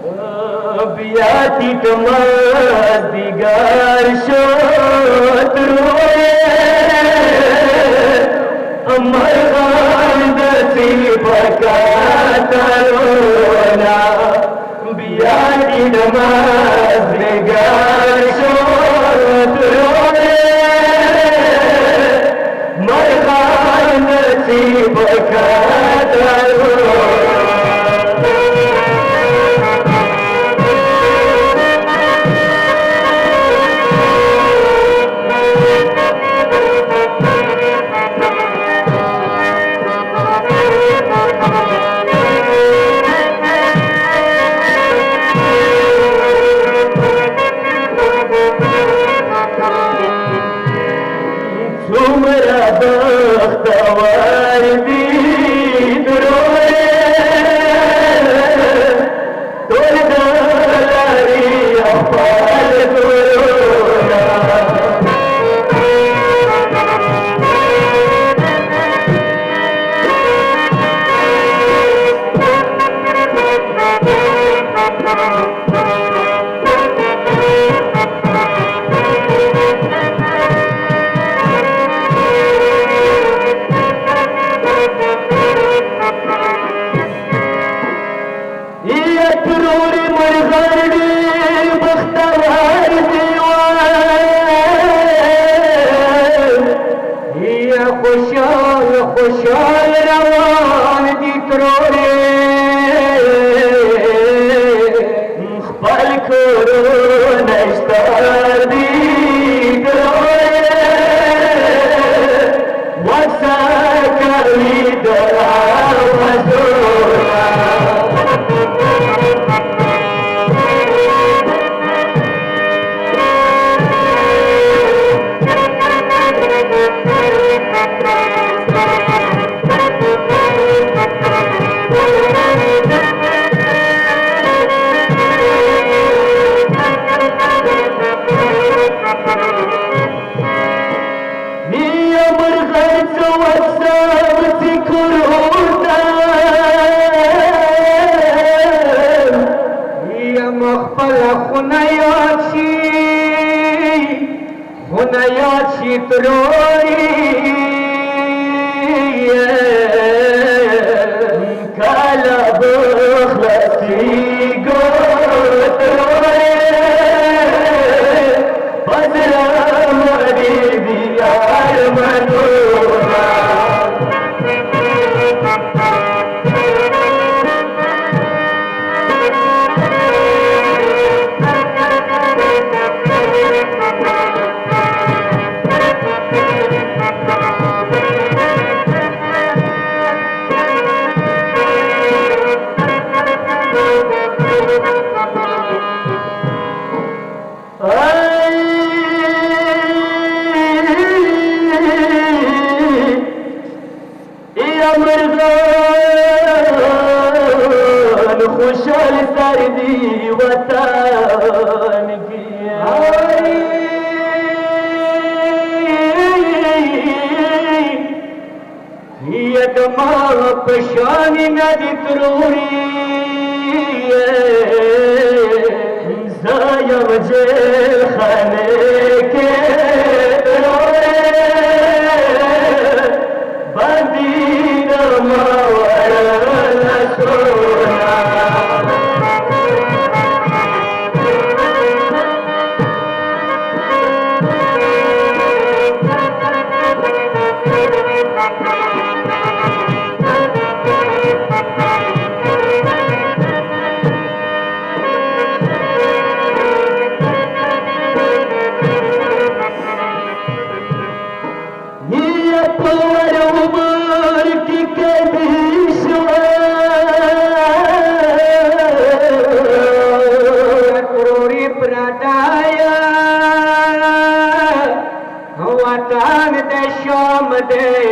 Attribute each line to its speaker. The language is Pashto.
Speaker 1: بیا ټیټما دیګر شو تروې مرغان د سیبکا ترونا بیا ټیټما دیګر شو تروې مرغان د سیبکا ترونا څومره بختور دي دروې ټول د لارې خپل ګلونه تروري مرغان ډېر بختور دي یا خوشحال خوشحال روان دي تروري خپل کورونه شته دي تروري وسه کوي د آوازونه خنایات شي تروري کله بخلصيږو تروري بدره مړې دي ارمانونه مرغان خوشحال سر دی وطن کی یدما پشان ندی تروری زایم جیل خانه کے وطن د شام دی